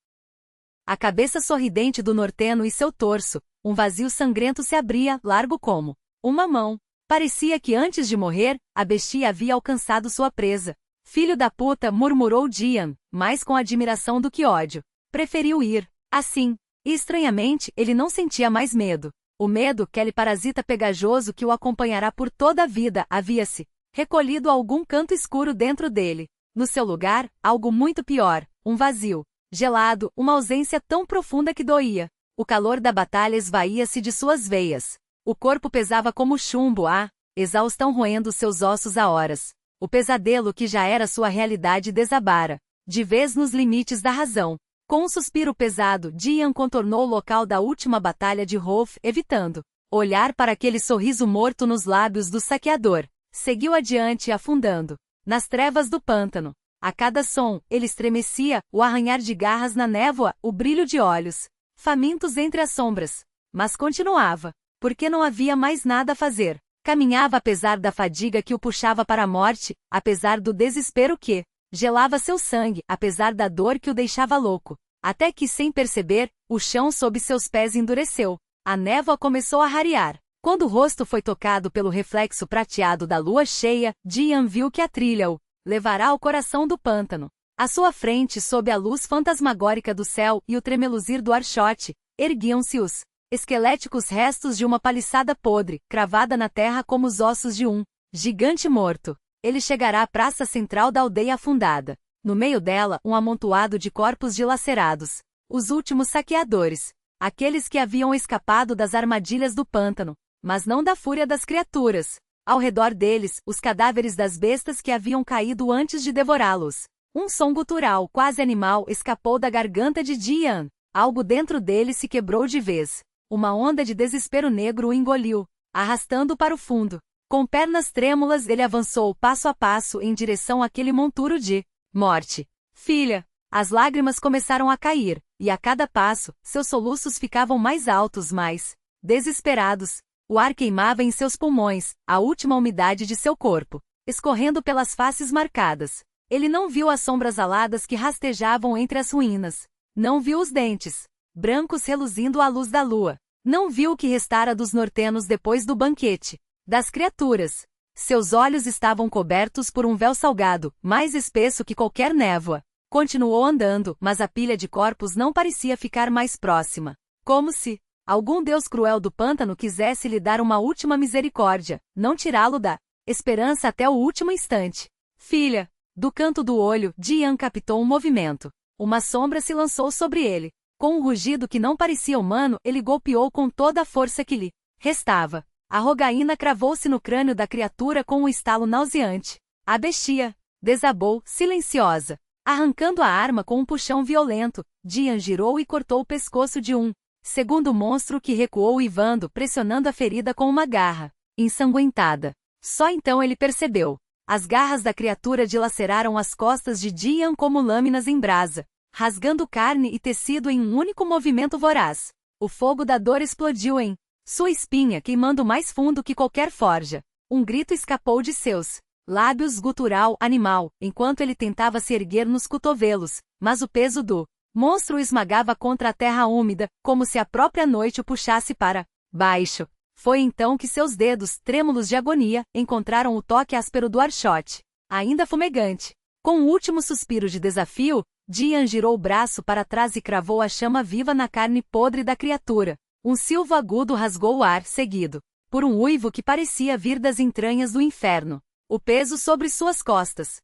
a cabeça sorridente do norteno e seu torso, um vazio sangrento se abria, largo como uma mão. Parecia que antes de morrer, a bestia havia alcançado sua presa. Filho da puta, murmurou Jian, mais com admiração do que ódio. Preferiu ir assim. E estranhamente, ele não sentia mais medo. O medo, aquele parasita pegajoso que o acompanhará por toda a vida, havia-se recolhido a algum canto escuro dentro dele. No seu lugar, algo muito pior, um vazio gelado, uma ausência tão profunda que doía. O calor da batalha esvaía-se de suas veias. O corpo pesava como chumbo, a exaustão roendo seus ossos há horas. O pesadelo que já era sua realidade desabara, de vez nos limites da razão. Com um suspiro pesado, Jian contornou o local da última batalha de Rolf, evitando olhar para aquele sorriso morto nos lábios do saqueador. Seguiu adiante, afundando nas trevas do pântano. A cada som, ele estremecia, o arranhar de garras na névoa, o brilho de olhos famintos entre as sombras. Mas continuava, porque não havia mais nada a fazer. Caminhava apesar da fadiga que o puxava para a morte, apesar do desespero que gelava seu sangue, apesar da dor que o deixava louco. Até que, sem perceber, o chão sob seus pés endureceu. A névoa começou a rarear. Quando o rosto foi tocado pelo reflexo prateado da lua cheia, Jian viu que a trilha o levará ao coração do pântano. À sua frente, sob a luz fantasmagórica do céu e o tremeluzir do archote, erguiam-se os esqueléticos restos de uma paliçada podre, cravada na terra como os ossos de um gigante morto. Ele chegará à praça central da aldeia afundada. No meio dela, um amontoado de corpos dilacerados. Os últimos saqueadores. Aqueles que haviam escapado das armadilhas do pântano, mas não da fúria das criaturas. Ao redor deles, os cadáveres das bestas que haviam caído antes de devorá-los. Um som gutural, quase animal, escapou da garganta de Dian. Algo dentro dele se quebrou de vez. Uma onda de desespero negro o engoliu, arrastando para o fundo. Com pernas trêmulas ele avançou passo a passo em direção àquele monturo de morte. Filha! As lágrimas começaram a cair, e a cada passo, seus soluços ficavam mais altos, mais desesperados. O ar queimava em seus pulmões, a última umidade de seu corpo, escorrendo pelas faces marcadas. Ele não viu as sombras aladas que rastejavam entre as ruínas. Não viu os dentes, brancos reluzindo à luz da lua. Não viu o que restara dos nortenos depois do banquete. Das criaturas. Seus olhos estavam cobertos por um véu salgado, mais espesso que qualquer névoa. Continuou andando, mas a pilha de corpos não parecia ficar mais próxima. Como se algum deus cruel do pântano quisesse lhe dar uma última misericórdia, não tirá-lo da esperança até o último instante. Filha! Do canto do olho, Dian captou um movimento. Uma sombra se lançou sobre ele. Com um rugido que não parecia humano, ele golpeou com toda a força que lhe restava. A rogaína cravou-se no crânio da criatura com um estalo nauseante. A bestia desabou, silenciosa. Arrancando a arma com um puxão violento, Dian girou e cortou o pescoço de um segundo monstro que recuou uivando, pressionando a ferida com uma garra ensanguentada. Só então ele percebeu. As garras da criatura dilaceraram as costas de Dian como lâminas em brasa, rasgando carne e tecido em um único movimento voraz. O fogo da dor explodiu em sua espinha, queimando mais fundo que qualquer forja. Um grito escapou de seus lábios, gutural, animal, enquanto ele tentava se erguer nos cotovelos, mas o peso do monstro o esmagava contra a terra úmida, como se a própria noite o puxasse para baixo. Foi então que seus dedos, trêmulos de agonia, encontraram o toque áspero do archote, ainda fumegante. Com um último suspiro de desafio, Dian girou o braço para trás e cravou a chama viva na carne podre da criatura. Um silvo agudo rasgou o ar, seguido por um uivo que parecia vir das entranhas do inferno. O peso sobre suas costas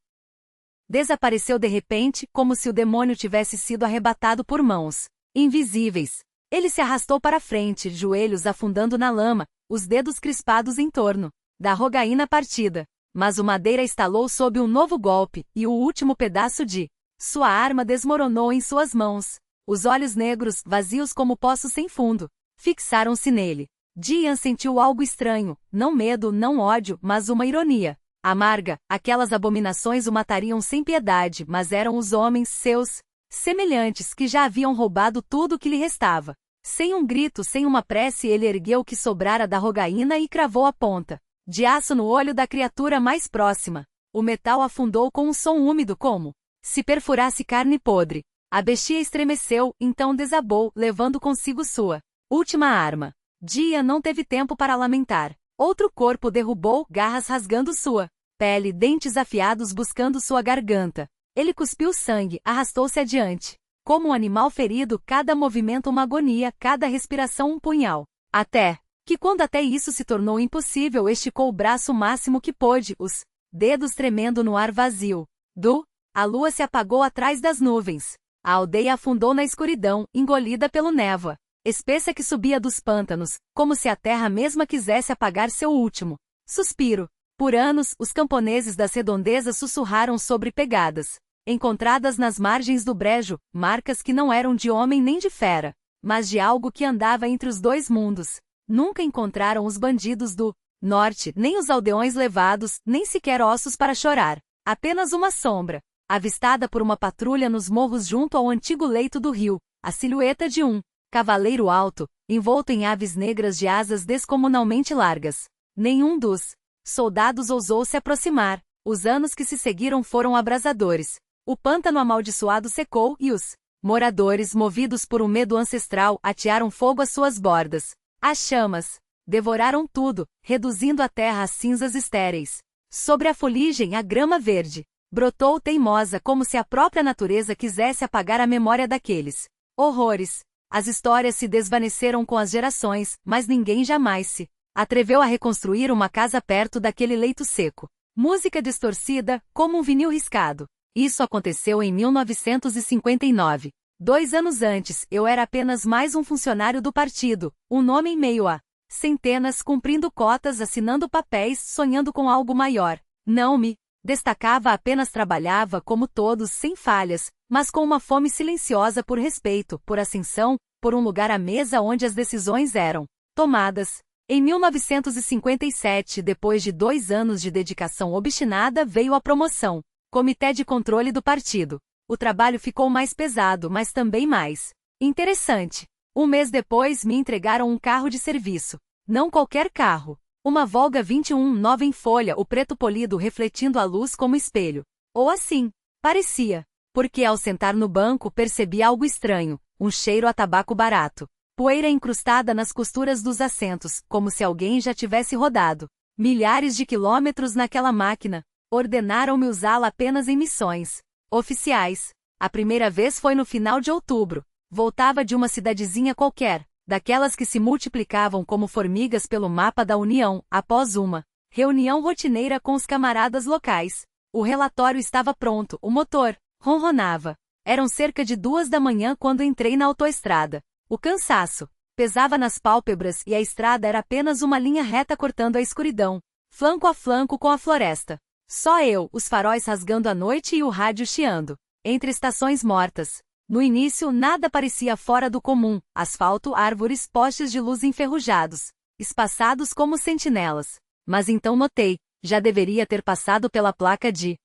desapareceu de repente, como se o demônio tivesse sido arrebatado por mãos invisíveis. Ele se arrastou para frente, joelhos afundando na lama, os dedos crispados em torno da rogaína partida. Mas o madeira estalou sob um novo golpe, e o último pedaço de sua arma desmoronou em suas mãos. Os olhos negros, vazios como poços sem fundo, fixaram-se nele. Dian sentiu algo estranho, não medo, não ódio, mas uma ironia amarga. Aquelas abominações o matariam sem piedade, mas eram os homens, seus semelhantes, que já haviam roubado tudo o que lhe restava. Sem um grito, sem uma prece, ele ergueu o que sobrara da rogaína e cravou a ponta de aço no olho da criatura mais próxima. O metal afundou com um som úmido como se perfurasse carne podre. A bestia estremeceu, então desabou, levando consigo sua última arma. Dian não teve tempo para lamentar. Outro corpo derrubou, garras rasgando sua pele, dentes afiados buscando sua garganta. Ele cuspiu sangue, arrastou-se adiante. Como um animal ferido, cada movimento uma agonia, cada respiração um punhal. Até que quando até isso se tornou impossível, esticou o braço o máximo que pôde, os dedos tremendo no ar vazio. A lua se apagou atrás das nuvens. A aldeia afundou na escuridão, engolida pelo névoa espessa que subia dos pântanos, como se a terra mesma quisesse apagar seu último suspiro. Por anos, os camponeses das redondezas sussurraram sobre pegadas encontradas nas margens do brejo, marcas que não eram de homem nem de fera, mas de algo que andava entre os dois mundos. Nunca encontraram os bandidos do norte, nem os aldeões levados, nem sequer ossos para chorar. Apenas uma sombra, avistada por uma patrulha nos morros junto ao antigo leito do rio, a silhueta de um cavaleiro alto, envolto em aves negras de asas descomunalmente largas. Nenhum dos soldados ousou se aproximar. Os anos que se seguiram foram abrasadores. O pântano amaldiçoado secou e os moradores, movidos por um medo ancestral, atearam fogo às suas bordas. As chamas devoraram tudo, reduzindo a terra a cinzas estéreis. Sobre a fuligem, a grama verde brotou teimosa, como se a própria natureza quisesse apagar a memória daqueles horrores. As histórias se desvaneceram com as gerações, mas ninguém jamais se atreveu a reconstruir uma casa perto daquele leito seco. Música distorcida, como um vinil riscado. Isso aconteceu em 1959. 2 anos antes, eu era apenas mais um funcionário do partido, um nome em meio a centenas, cumprindo cotas, assinando papéis, sonhando com algo maior. Não me destacava, apenas trabalhava como todos, sem falhas, mas com uma fome silenciosa por respeito, por ascensão, por um lugar à mesa onde as decisões eram tomadas. Em 1957, depois de 2 anos de dedicação obstinada, veio a promoção. Comitê de controle do partido. O trabalho ficou mais pesado, mas também mais interessante. Um mês depois, me entregaram um carro de serviço. Não qualquer carro. Uma Volga 21 nova em folha, o preto polido refletindo a luz como espelho. Ou assim, parecia. Porque ao sentar no banco percebi algo estranho, um cheiro a tabaco barato. Poeira incrustada nas costuras dos assentos, como se alguém já tivesse rodado milhares de quilômetros naquela máquina. Ordenaram-me usá-la apenas em missões oficiais. A primeira vez foi no final de outubro. Voltava de uma cidadezinha qualquer, daquelas que se multiplicavam como formigas pelo mapa da União, após uma reunião rotineira com os camaradas locais. O relatório estava pronto, o motor ronronava. Eram cerca de 2 da manhã quando entrei na autoestrada. O cansaço pesava nas pálpebras e a estrada era apenas uma linha reta cortando a escuridão, flanco a flanco com a floresta. Só eu, os faróis rasgando a noite e o rádio chiando. Entre estações mortas. No início, nada parecia fora do comum. Asfalto, árvores, postes de luz enferrujados, espaçados como sentinelas. Mas então notei, já deveria ter passado pela placa de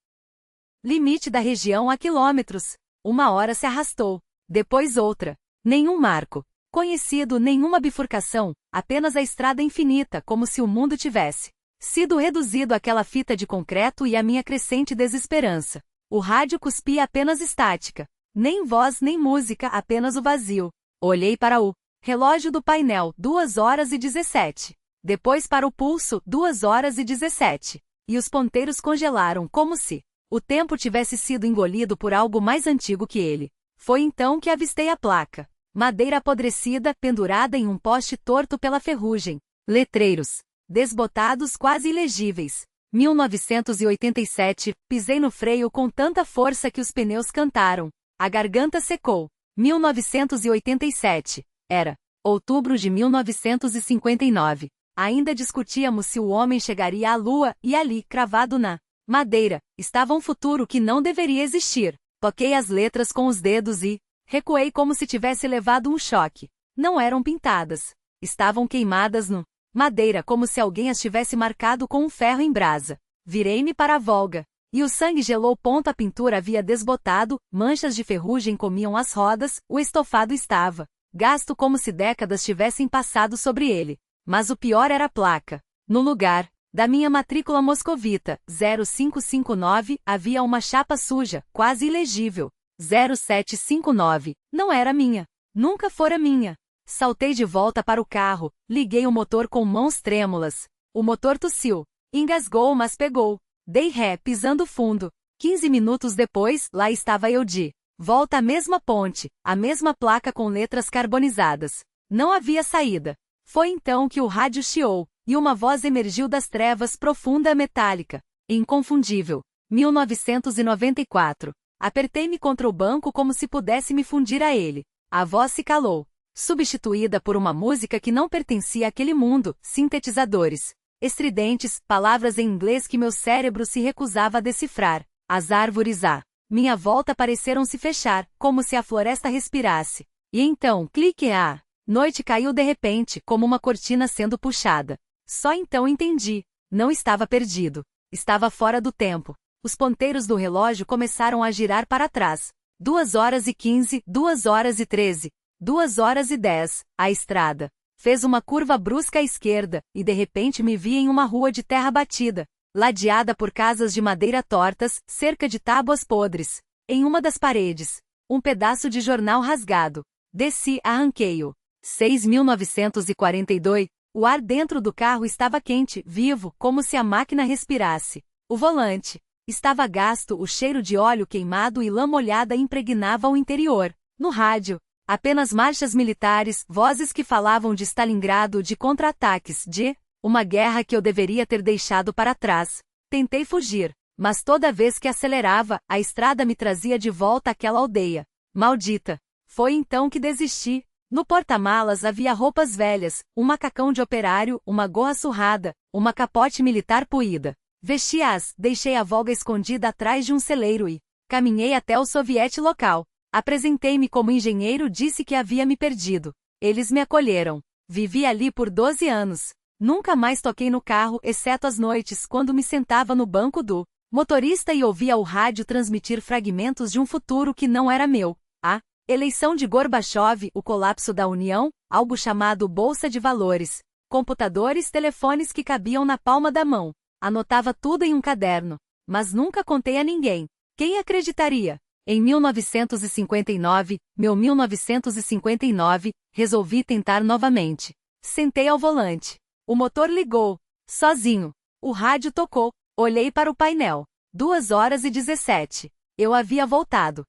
limite da região há quilômetros. Uma hora se arrastou, depois outra. Nenhum marco conhecido, nenhuma bifurcação, apenas a estrada infinita, como se o mundo tivesse sido reduzido àquela fita de concreto e a minha crescente desesperança. O rádio cuspia apenas estática. Nem voz nem música, apenas o vazio. Olhei para o relógio do painel, 2h17. Depois para o pulso, 2h17. E os ponteiros congelaram, como se o tempo tivesse sido engolido por algo mais antigo que ele. Foi então que avistei a placa. Madeira apodrecida, pendurada em um poste torto pela ferrugem. Letreiros desbotados, quase ilegíveis. 1987, pisei no freio com tanta força que os pneus cantaram. A garganta secou. 1987. Era outubro de 1959. Ainda discutíamos se o homem chegaria à Lua, e ali, cravado na madeira, estava um futuro que não deveria existir. Toquei as letras com os dedos e recuei como se tivesse levado um choque. Não eram pintadas. Estavam queimadas no madeira, como se alguém as tivesse marcado com um ferro em brasa. Virei-me para a Volga. E o sangue gelou. A pintura havia desbotado, manchas de ferrugem comiam as rodas, o estofado estava gasto como se décadas tivessem passado sobre ele. Mas o pior era a placa. No lugar da minha matrícula moscovita, 0559, havia uma chapa suja, quase ilegível. 0759. Não era minha. Nunca fora minha. Saltei de volta para o carro, liguei o motor com mãos trêmulas. O motor tossiu. Engasgou, mas pegou. Dei ré, pisando fundo. 15 minutos depois, lá estava eu de volta à mesma ponte, a mesma placa com letras carbonizadas. Não havia saída. Foi então que o rádio chiou, e uma voz emergiu das trevas, profunda, metálica, inconfundível. 1994. Apertei-me contra o banco como se pudesse me fundir a ele. A voz se calou, substituída por uma música que não pertencia àquele mundo, sintetizadores estridentes, palavras em inglês que meu cérebro se recusava a decifrar. As árvores à minha volta pareceram se fechar, como se a floresta respirasse. E então, clique, a noite caiu de repente, como uma cortina sendo puxada. Só então entendi. Não estava perdido. Estava fora do tempo. Os ponteiros do relógio começaram a girar para trás. 2h15, 2h13, 2h10, a estrada fez uma curva brusca à esquerda, e de repente me vi em uma rua de terra batida, ladeada por casas de madeira tortas, cerca de tábuas podres. Em uma das paredes, um pedaço de jornal rasgado. Desci, arranquei-o. 6.942. O ar dentro do carro estava quente, vivo, como se a máquina respirasse. O volante estava gasto, o cheiro de óleo queimado e lã molhada impregnava o interior. No rádio, apenas marchas militares, vozes que falavam de Stalingrado, de contra-ataques, de uma guerra que eu deveria ter deixado para trás. Tentei fugir, Mas toda vez que acelerava, a estrada me trazia de volta àquela aldeia. Maldita! Foi então que desisti. No porta-malas havia roupas velhas, um macacão de operário, uma gorra surrada, uma capote militar puída. Vesti-as, deixei a Volga escondida atrás de um celeiro e caminhei até o soviete local. Apresentei-me como engenheiro, disse que havia me perdido. Eles me acolheram. Vivi ali por 12 anos. Nunca mais toquei no carro, exceto às noites, quando me sentava no banco do motorista e ouvia o rádio transmitir fragmentos de um futuro que não era meu. A eleição de Gorbachev, o colapso da União, algo chamado Bolsa de Valores, computadores, telefones que cabiam na palma da mão. Anotava tudo em um caderno, mas nunca contei a ninguém. Quem acreditaria? Em 1959, meu 1959, resolvi tentar novamente. Sentei ao volante. O motor ligou. Sozinho. O rádio tocou. Olhei para o painel. 2h17. Eu havia voltado.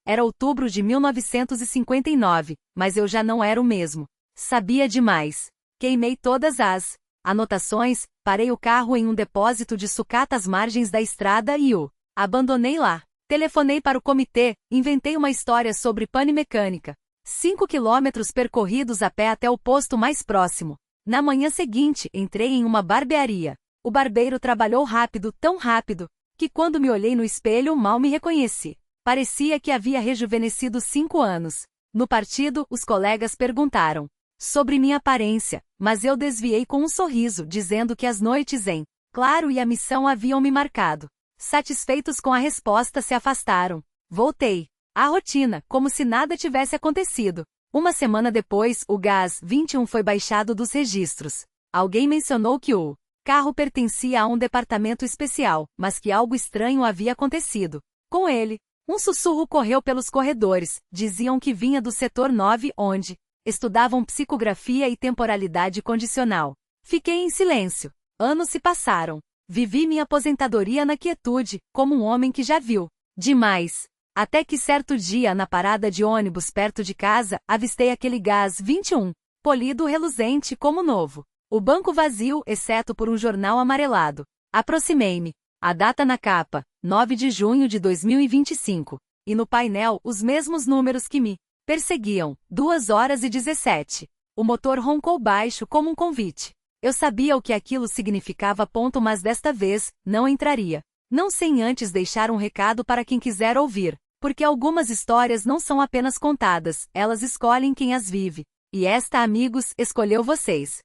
Era outubro de 1959, mas eu já não era o mesmo. Sabia demais. Queimei todas as anotações, parei o carro em um depósito de sucata às margens da estrada e o abandonei lá. Telefonei para o comitê, inventei uma história sobre pane mecânica. 5 quilômetros percorridos a pé até o posto mais próximo. Na manhã seguinte, entrei em uma barbearia. O barbeiro trabalhou rápido, tão rápido, que quando me olhei no espelho mal me reconheci. Parecia que havia rejuvenescido 5 anos. No partido, os colegas perguntaram sobre minha aparência, mas eu desviei com um sorriso, dizendo que as noites em Claro e a missão haviam me marcado. Satisfeitos com a resposta, se afastaram. Voltei à rotina, como se nada tivesse acontecido. Uma semana depois, o Gás 21 foi baixado dos registros. Alguém mencionou que o carro pertencia a um departamento especial, mas que algo estranho havia acontecido com ele. Um sussurro correu pelos corredores. Diziam que vinha do setor 9, onde estudavam psicografia e temporalidade condicional. Fiquei em silêncio. Anos se passaram. Vivi minha aposentadoria na quietude, como um homem que já viu demais. Até que certo dia, na parada de ônibus perto de casa, avistei aquele Gás 21, polido reluzente como novo. O banco vazio, exceto por um jornal amarelado. Aproximei-me. A data na capa, 9 de junho de 2025. E no painel, os mesmos números que me perseguiam, 2h17. O motor roncou baixo como um convite. Eu sabia o que aquilo significava, mas desta vez, não entraria. Não sem antes deixar um recado para quem quiser ouvir, porque algumas histórias não são apenas contadas, elas escolhem quem as vive. E esta, amigos, escolheu vocês.